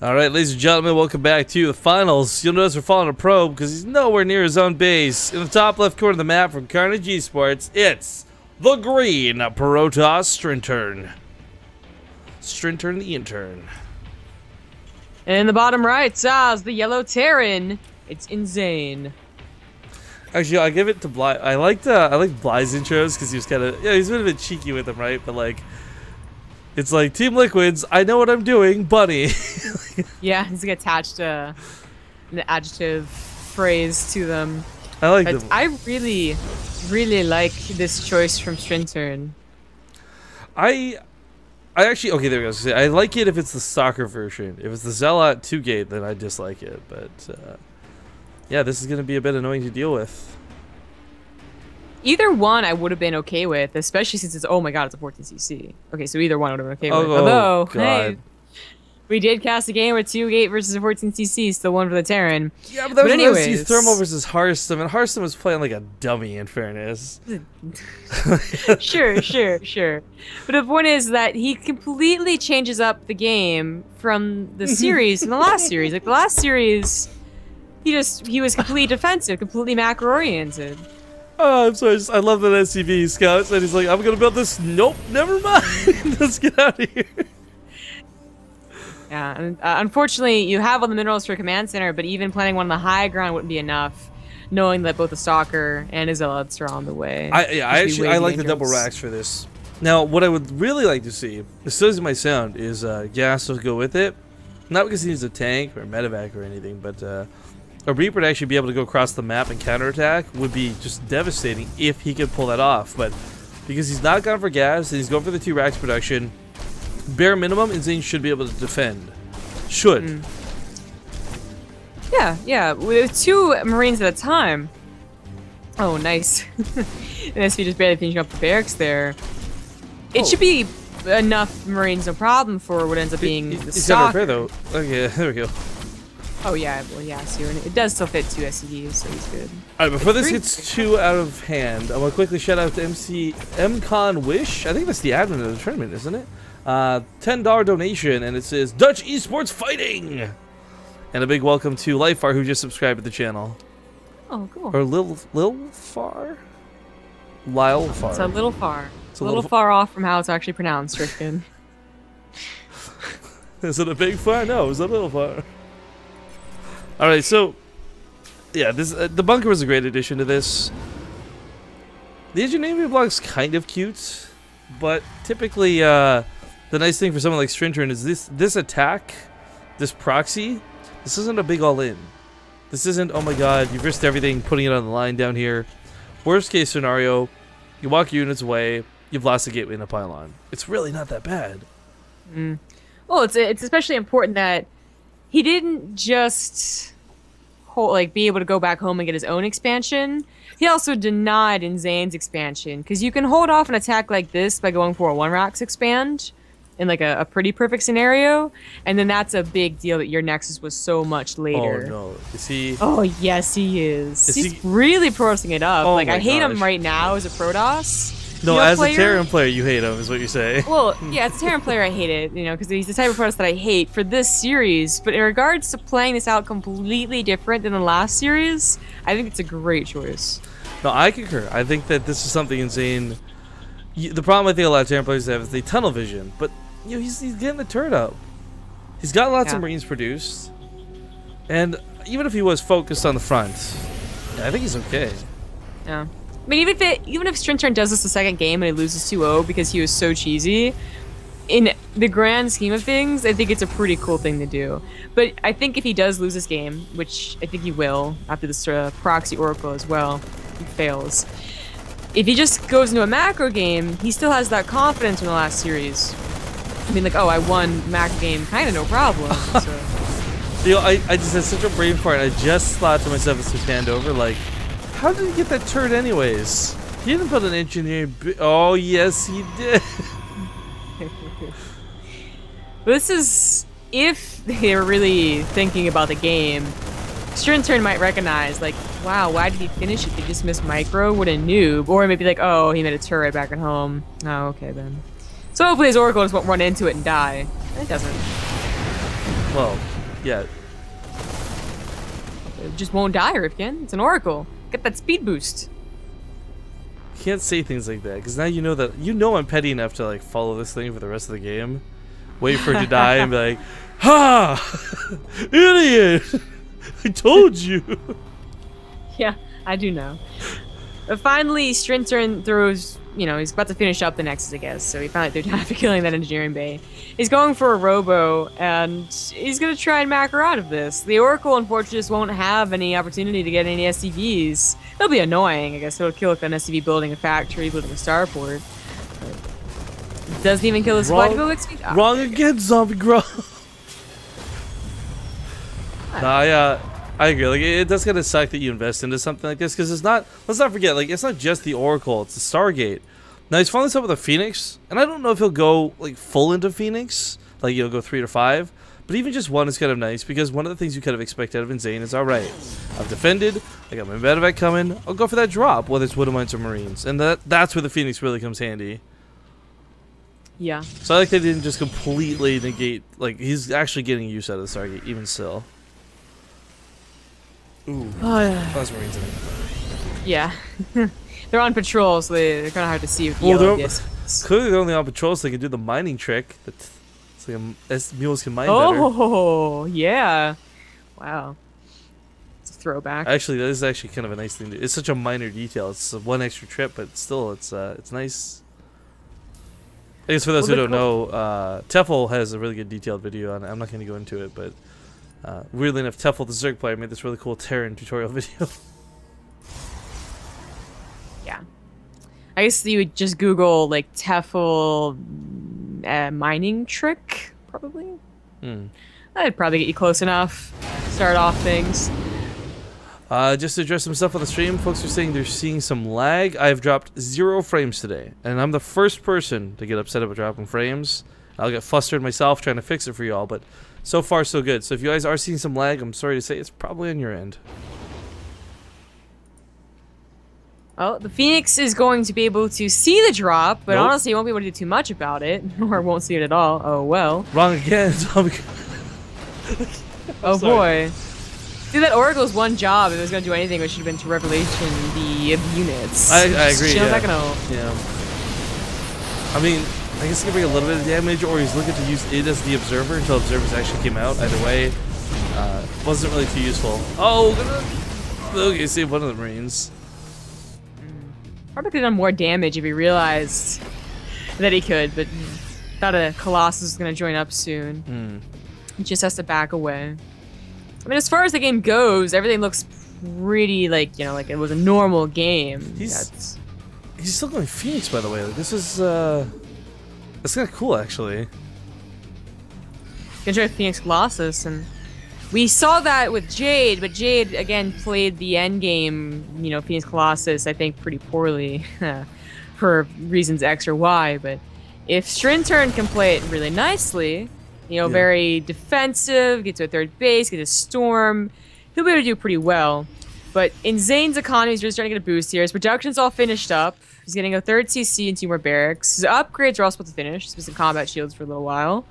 Alright, ladies and gentlemen, welcome back to the finals. You'll notice we're following a probe because he's nowhere near his own base. In the top left corner of the map from Carnegie Esports, it's the green Protoss Strintern. Strintern the intern. And in the bottom right, it's the yellow Terran. It's Inzane. Actually, I give it to Bly. I like Bly's intros because he was kind of, he's a bit cheeky with them, right? But like, it's like Team Liquids. I know what I'm doing, bunny. Yeah, he's gonna attach an adjective phrase to them. I like but them. I really, really like this choice from Strintern. I actually, okay, there we go. I like it if it's the soccer version. If it's the Zealot 2-gate, then I dislike it. But yeah, this is gonna be a bit annoying to deal with. Either one I would have been okay with, especially since it's, oh my god, it's a 14cc. Okay, so either one I would have been okay with. Although, hey, we did cast a game with 2-gate versus a 14cc, still one for the Terran. Yeah, but that was anyways, Thermal versus Hearthstone, and Hearthstone was playing like a dummy, in fairness. Sure. But the point is that he completely changes up the game from the series, from the last series. Like, the last series, he was completely defensive, completely macro-oriented. Oh, I'm sorry. I love that SCV scouts, and he's like, I'm gonna build this. Nope, never mind. Let's get out of here. Yeah, and unfortunately, you have all the minerals for command center, but even planting one on the high ground wouldn't be enough, knowing that both the stalker and his zealots are on the way. I like the double racks for this. Now, what I would really like to see, as soon as my sound, is gas to go with it. Not because he needs a tank or a medevac or anything, but a Reaper to actually be able to go across the map and counterattack would be just devastating if he could pull that off. But because he's not gone for gas and he's going for the 2 racks production, bare minimum, Inzane should be able to defend. Should. Yeah, with 2 Marines at a time. Oh, nice. And SV just barely finishing up the barracks there. It should be enough Marines, no problem, for what ends up being the stock. Repair, though. Okay, there we go. Oh yeah, well yeah, so it does still fit 2 SCVs, so he's good. Alright, before this gets too out of hand, I want to quickly shout out to MCon Wish. I think that's the admin of the tournament, isn't it? $10 donation, and it says Dutch Esports Fighting! And a big welcome to Lifar, who just subscribed to the channel. Oh, cool. Or Lil Far? Lyle Far. It's a little far. It's a little far off from how it's actually pronounced, Stricken. Is it a big far? No, it's a little far. Alright, so yeah, this the bunker was a great addition to this. The engineering block's kind of cute, but typically the nice thing for someone like Strintern is this attack, this proxy, this isn't a big all-in. This isn't, oh my god, you've risked everything putting it on the line down here. Worst case scenario, you walk your units away, you've lost the gateway in a pylon. It's really not that bad. Well, it's especially important that he didn't just be able to go back home and get his own expansion. He also denied Inzane's expansion, because you can hold off an attack like this by going for a 1-racks expand in like a pretty perfect scenario, and then that's a big deal that your Nexus was so much later. Oh no, is he? Oh yes, he is. He's really Protossing it up. Oh, like, I hate him right now as a Protoss. No, as a Terran player, you hate him, is what you're saying. Well, yeah, as a Terran player, I hate it, because he's the type of Protoss that I hate for this series. But in regards to playing this out completely different than the last series, I think it's a great choice. No, I concur. I think that this is something Inzane. The problem I think a lot of Terran players have is they tunnel vision, but he's getting the turret up. He's got lots of Marines produced, and even if he was focused on the front, I think he's okay. Yeah. I mean, even if Strintern does this the second game and he loses 2-0 because he was so cheesy, in the grand scheme of things, I think it's a pretty cool thing to do. But I think if he does lose this game, which I think he will after this proxy oracle as well, he fails. If he just goes into a macro game, he still has that confidence from the last series. I mean, like, oh, I won macro game, kind of no problem. So. I just had such a brain fart. I just thought to myself as we panned over, like, how did he get that turret anyways? He didn't put an engineer. Oh yes, he did. This is if they're really thinking about the game. Strintern might recognize, like, wow, why did he finish it? He just missed micro. What a noob. Or maybe like, oh, he made a turret back at home. Oh, okay then. So hopefully his oracle just won't run into it and die. It doesn't. Well, yeah. It just won't die, Rifkin. It's an oracle. Get that speed boost. You can't say things like that, because now you know that I'm petty enough to like follow this thing for the rest of the game. Wait for it to die and be like, ha! Idiot! I told you! Yeah, I do know. But finally, Strintern throws, you know, he's about to finish up the Nexus, I guess, so he finally threw down after killing that engineering bay. He's going for a robo, and he's going to try and mac her out of this. The Oracle, unfortunately, just won't have any opportunity to get any SCVs. It'll be annoying, I guess. It'll kill like an SCV building a factory, building a starport. But doesn't even kill the supply building XP. Oh, wrong again, Zombie Grub. Nah, I agree. Like, it does kind of suck that you invest into something like this, because it's not. Let's not forget, like, it's not just the Oracle; it's the Stargate. Now he's following this up with a Phoenix, and I don't know if he'll go like full into Phoenix, like he'll go 3 to 5. But even just 1 is kind of nice, because one of the things you kind of expect out of Inzane is, all right, I've defended, I got my medevac coming, I'll go for that drop, whether it's Widow Mines or Marines, and that's where the Phoenix really comes handy. Yeah. So I like they didn't just completely negate. Like, he's actually getting use out of the Stargate, even still. Ooh. Oh, yeah. Plus Marines in it. Yeah. They're on patrol, so they're kind of hard to see with the yellow discs. Clearly they're only on patrol, so they can do the mining trick. It's like mules can mine better. Oh, yeah. Wow. It's a throwback. Actually, that is actually kind of a nice thing. It's such a minor detail. It's one extra trip, but still, it's nice. I guess for those who don't know, Tefl has a really good detailed video on it. I'm not going to go into it, but weirdly enough, Tefl, the Zerg player, made this really cool Terran tutorial video. Yeah. I guess you would just Google, like, Tefl mining trick, probably. That'd probably get you close enough. Start off things. Just to address some stuff on the stream, folks are saying they're seeing some lag. I've dropped 0 frames today, and I'm the first person to get upset about dropping frames. I'll get flustered myself trying to fix it for y'all, but so far so good. So if you guys are seeing some lag, I'm sorry to say it's probably on your end. Well, the Phoenix is going to be able to see the drop, but honestly, he won't be able to do too much about it, or won't see it at all. Oh, well. Wrong again. Oh, boy. See, that Oracle's one job, if it was going to do anything, it should have been to Revelation the units. I agree, yeah. Yeah. I mean, I guess he can bring a little bit of damage, or he's looking to use it as the Observer until Observers actually came out. Either way, wasn't really too useful. Oh, okay, save one of the Marines. Probably could have done more damage if he realized that he could, but thought a Colossus was going to join up soon. He just has to back away. I mean, as far as the game goes, everything looks pretty like, you know, like it was a normal game. He's still going Phoenix, by the way. Like, this is that's kind of cool, actually. Gonna try Phoenix Colossus, and we saw that with Jade, but Jade again played the end game, you know, Phoenix Colossus, I think pretty poorly for reasons X or Y. But if Strintern can play it really nicely, you know, very defensive, get to a third base, get a storm, he'll be able to do pretty well. But Inzane's economy is really starting to get a boost here. His production's all finished up. He's getting a 3rd CC and 2 more barracks. His upgrades are all supposed to finish. He's been some combat shields for a little while.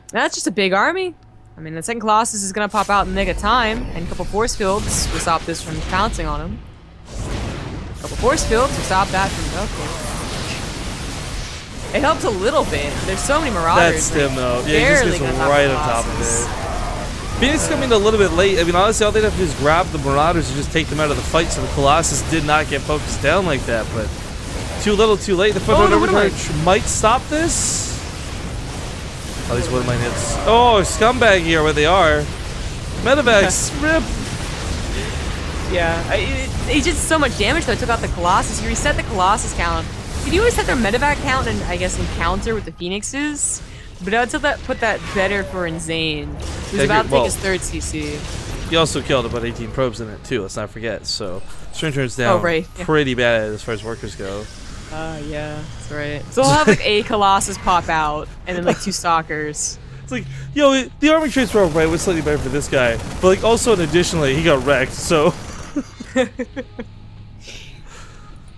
And that's just a big army. I mean, the second Colossus is going to pop out in the nick of time, and a couple force fields will stop this from pouncing on him. A couple force fields will stop that from... Okay. It helps a little bit. There's so many Marauders. That's him, though. Yeah, he just gets right on top of it. Phoenix coming a little bit late. I mean, honestly, all they'd have to do is grab the Marauders and just take them out of the fight, so the Colossus did not get focused down like that, but too little, too late. The footnote overcharge might stop this. Oh, these one of mine hits. Oh, scumbag here where they are. Medevacs, rip. Yeah, he did so much damage though. It took out the Colossus. He reset the Colossus count. Did you always set their medevac count and I guess encounter with the Phoenixes? But I would put that better for Inzane. He was about to take his 3rd CC. He also killed about 18 probes in it too. Let's not forget. So Strintern's down pretty bad as far as workers go. Yeah, that's right. So we'll have like a Colossus pop out, and then like 2 Stalkers. It's like, yo, the armor traits were alright, was slightly better for this guy, but like also and additionally, he got wrecked. So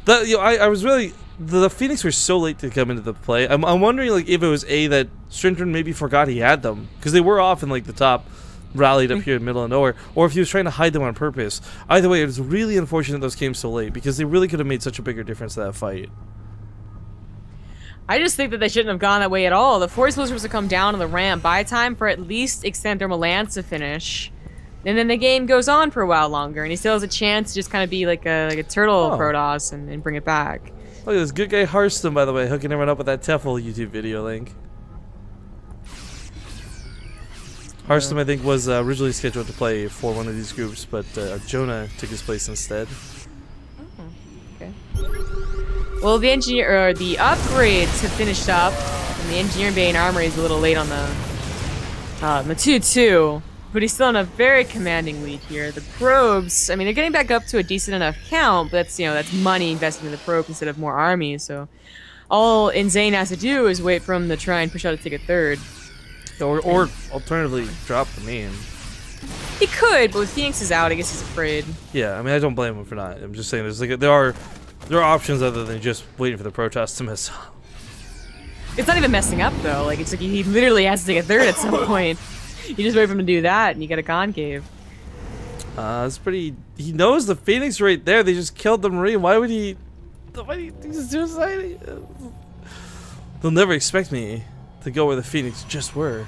that, you know, I was really the Phoenix were so late to come into the play. I'm wondering like if it was that Strintern maybe forgot he had them because they were off in like the top, rallied up here in the middle of nowhere, or if he was trying to hide them on purpose. Either way, it was really unfortunate those came so late because they really could have made such a bigger difference to that fight. I just think that they shouldn't have gone that way at all. The force was supposed to come down on the ramp, buy time for at least Extend Thermal Lance to finish. And then the game goes on for a while longer, and he still has a chance to just kind of be like a turtle Protoss and bring it back. Look at this good guy Hearthstone, by the way, hooking everyone up with that Tefl YouTube video link. Hearthstone, I think, was originally scheduled to play for one of these groups, but Jonah took his place instead. Oh, okay. Well, the upgrades have finished up, and the Engineering Bay and Armory is a little late on the 2-2, but he's still in a very commanding lead here. The probes, I mean, they're getting back up to a decent enough count, but that's, that's money invested in the probe instead of more armies. So all Inzane has to do is wait for him to try and push out to take a third. Or alternatively, drop the main. He could, but with Phoenix out, I guess he's afraid. Yeah, I mean, I don't blame him for not. I'm just saying, there's like there are options other than just waiting for the Protoss to mess up. It's not even messing up though. Like it's like he literally has to take a third at some point. You just wait for him to do that, and you get a concave. It's pretty. He knows the Phoenix right there. They just killed the Marine. Why would he? Why do you think he's suicide? They'll never expect me to go where the Phoenix just were.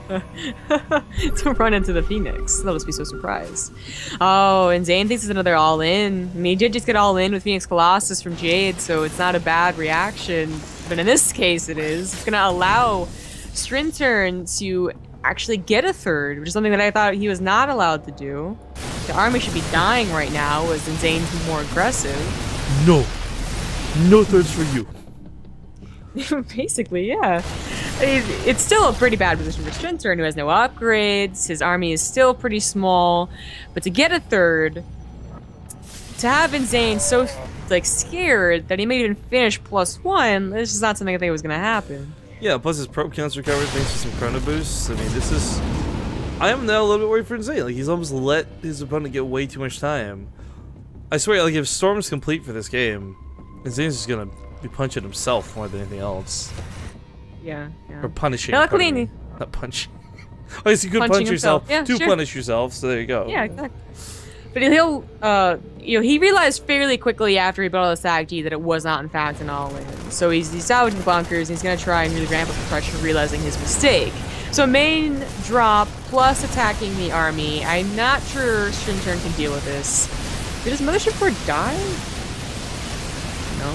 To run into the Phoenix. They'll just be so surprised. Oh, and Zane thinks it's another all-in. I mean, he did just get all-in with Phoenix Colossus from Jade, so it's not a bad reaction. But in this case, it is. It's going to allow Strintern to actually get a third, which is something that I thought he was not allowed to do. The army should be dying right now as Zane's more aggressive. No. No thirds for you. Basically, yeah. It's still a pretty bad position for Strintern, who has no upgrades. His army is still pretty small. But to get a third, to have Inzane so like scared that he may even finish +1, this is not something I think was going to happen. Yeah, plus his probe counts recovered thanks to some chrono boosts. I mean, this is... I am now a little bit worried for Inzane. Like, he's almost let his opponent get way too much time. I swear, like, if Storm's complete for this game, Inzane's just going to be punching himself more than anything else. Yeah, yeah. Or punishing. Now, luckily, not punching. I guess you could punch yourself yeah, to sure. punish yourself, so there you go. Yeah, exactly. But he'll, he realized fairly quickly after he built all the SAG-G that it was not, in fact, an all-in. So he's salvaging bunkers, and he's going to try and really ramp up the pressure, realizing his mistake. So main drop, plus attacking the army. I'm not sure Strintern can deal with this. Did his mothership port die? No?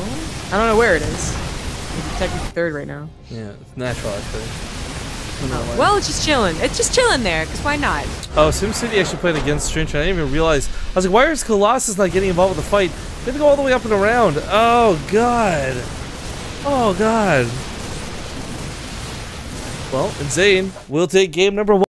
I don't know where it is. He's technically third right now. Yeah, it's natural, actually. Oh, well, it's just chilling. It's just chilling there, because why not? Oh, SimCity actually played against Strintern. I didn't even realize. I was like, why is Colossus not getting involved with the fight? They have to go all the way up and around. Oh, God. Oh, God. Well, Inzane will take game number 1.